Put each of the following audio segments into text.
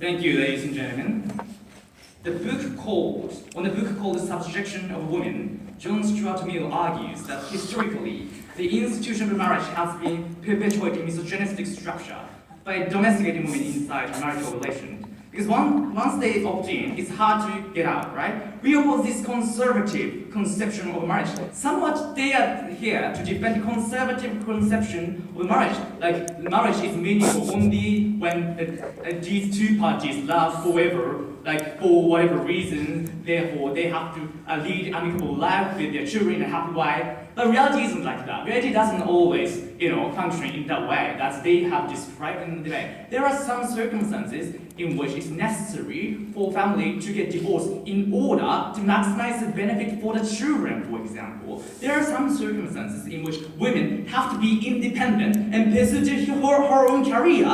Thank you, ladies and gentlemen. On the book called The Subjection of Women, John Stuart Mill argues that historically, the institution of marriage has been perpetuating misogynistic structure by domesticating women inside a marital relation. Because once they opt in, it's hard to get out, right? We oppose this conservative conception of marriage. Somewhat they are here to defend conservative conception of marriage. Like marriage is meaningful only when these two parties love forever, like for whatever reason. Therefore, they have to lead amicable life with their children in a happy way. But reality isn't like that. Reality doesn't always, function in that way that they have described in the debate. There are some circumstances in which it's necessary for family to get divorced in order to maximize the benefit for the children, for example. There are some circumstances in which women have to be independent and pursue her own career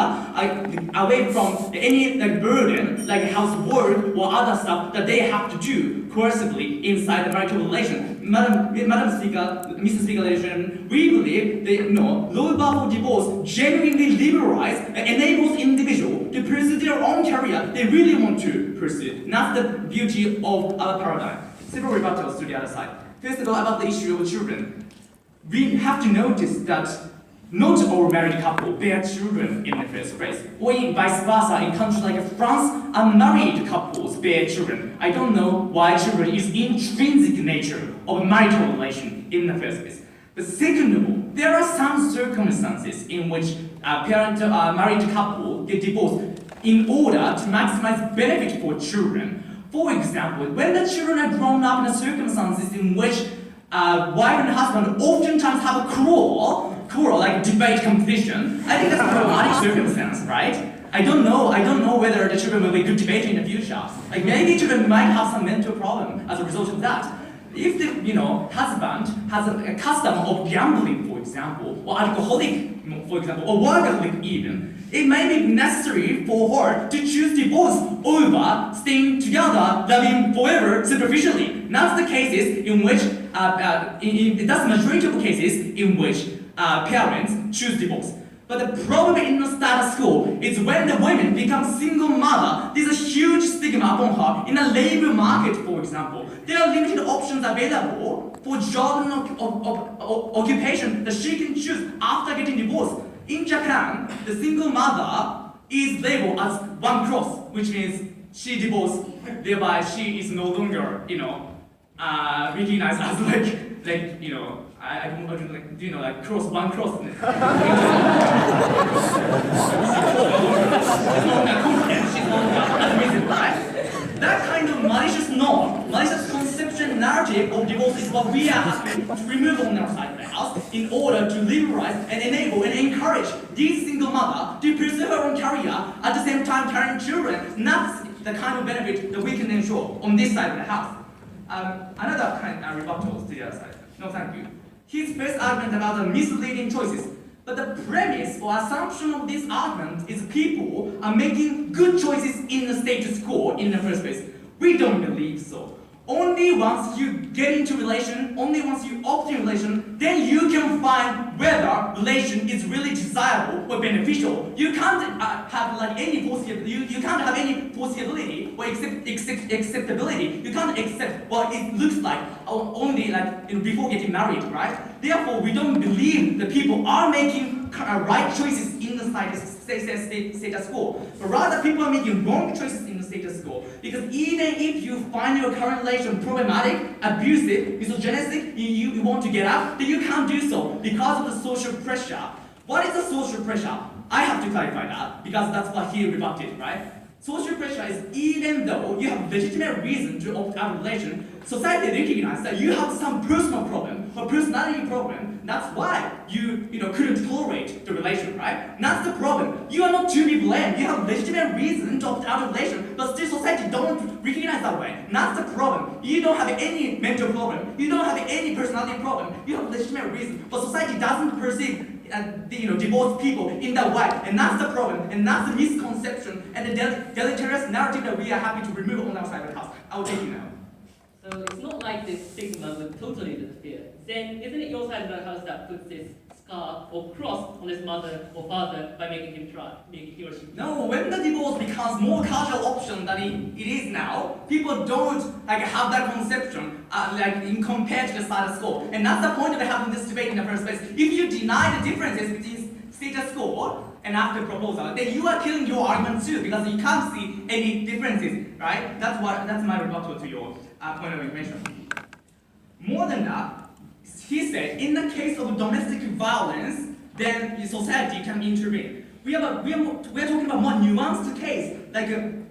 away from any burden, like housework or other stuff that they have to do coercively inside the marital relation. Madam Speaker, Mr. Speaker, ladies and gentlemen, we believe that low bar for divorce genuinely liberalizes and enables individuals to pursue their own career they really want to pursue. And that's the beauty of our paradigm. Several rebuttals to the other side. First of all, about the issue of children. We have to notice that not all married couples bear children in the first place, or vice versa. In countries like France, unmarried couples bear children. I don't know why children is intrinsic nature of a marital relation in the first place. But second of all, there are some circumstances in which married couple get divorced in order to maximize benefit for children. For example, when the children are grown up in the circumstances in which wife and husband oftentimes have a quarrel, like debate competition, I think that's a problematic circumstance, right? I don't know whether the children will be good debating in the future. Like maybe children might have some mental problem as a result of that. If the husband has a custom of gambling, for example, or alcoholic, for example, or workaholic even, it may be necessary for her to choose divorce over staying together, loving forever superficially. And that's the cases in which, that's the majority of the cases in which parents choose divorce. But the problem in the status quo is when the women become single mother, there's a huge stigma upon her in the labor market, for example. There are limited options available for job and occupation that she can choose after getting divorced. In Japan, the single mother is labeled as one cross, which means she divorced, thereby she is no longer, recognized as I don't know, like cross, one cross. She's not right? That kind of malicious norm, malicious conception narrative of divorce is what we are happy to remove on our side of the house in order to liberalize and enable and encourage this single mother to pursue her own career at the same time carrying children. And that's the kind of benefit that we can ensure on this side of the house. Another kind of rebuttal to the other side. No, thank you. His first argument about the misleading choices. But the premise or assumption of this argument is people are making good choices in the status quo in the first place. We don't believe so. Only once you get into relation, only once you opt in relation, then you can find whether relation is really desirable or beneficial. You can't have any possibility. You can't have any possibility or acceptability. You can't accept what it looks like only before getting married, right? Therefore, we don't believe that people are making right choices in the status quo, but rather people are making wrong choices in the status quo. Because even if you find your current relation problematic, abusive, misogynistic, you want to get out, then you can't do so because of the social pressure. What is the social pressure? I have to clarify that because that's what he rebutted, right? Social pressure is even though you have legitimate reason to opt out of relation, society recognizes that you have some personal problem or personality problem. That's why you couldn't tolerate the relation, right? And that's the problem. You are not to be blamed. You have legitimate reason to opt out of relation, but still society don't recognize that way. And that's the problem. You don't have any mental problem. You don't have any personality problem. You have legitimate reason, but society doesn't perceive divorced people in that way, and that's the problem, and that's the misconception and the deleterious narrative that we are happy to remove on our side of the house. I will take you now. So it's not like this stigma would totally disappear. Then isn't it your side of the house that puts this scar or cross on his mother or father by making he or she. No, when the divorce becomes more casual option than it is now, people don't have that conception in compared to the status quo. And that's the point of having this debate in the first place. If you deny the differences between status quo and after proposal, then you are killing your argument too, because you can't see any differences, right? That's my rebuttal to your point of information. More than that, he said, in the case of domestic violence, then society can intervene. We are talking about more nuanced case,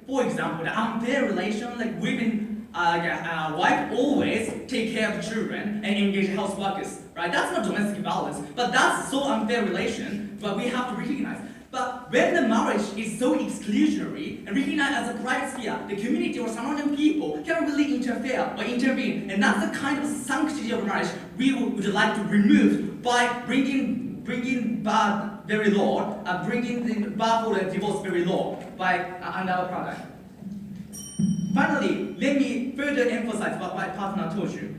for example, the unfair relation, women, wife always take care of the children and engage house workers, right? That's not domestic violence, but that's so unfair relation, but we have to recognize. But when the marriage is so exclusionary and recognized as a private sphere, the community or surrounding people cannot really interfere or intervene, and that's the kind of sanctity of marriage we would like to remove by bringing bar very law, bringing the bar for the divorce very law by under our product. Finally, let me further emphasize what my partner told you.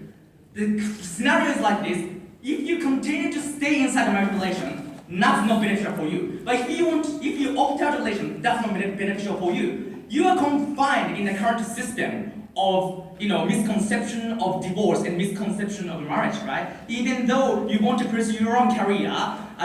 The scenarios like this, if you continue to stay inside a marriage relation, that's not beneficial for you. But if you opt out of relation, that's not beneficial for you. You are confined in the current system of misconception of divorce and misconception of marriage, right? Even though you want to pursue your own career,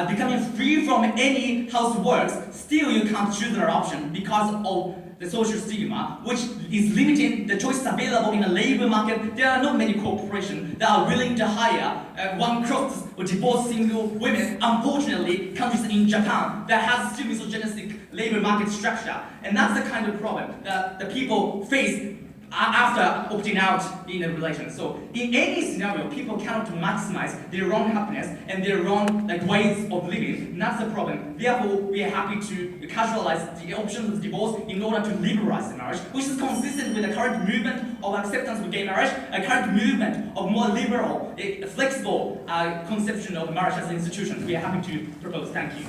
becoming free from any houseworks, still you can't choose another option because of the social stigma, which is limiting the choices available in the labor market. There are not many corporations that are willing to hire one-cross or divorced single women. Unfortunately, countries in Japan that has still misogynistic labor market structure, and that's the kind of problem that the people face after opting out in a relation. So in any scenario, people cannot maximize their own happiness and their own ways of living. And that's the problem. Therefore, we are happy to casualize the option of divorce in order to liberalize the marriage, which is consistent with the current movement of acceptance of gay marriage, a current movement of more liberal, flexible conception of marriage as an institution. We are happy to propose. Thank you.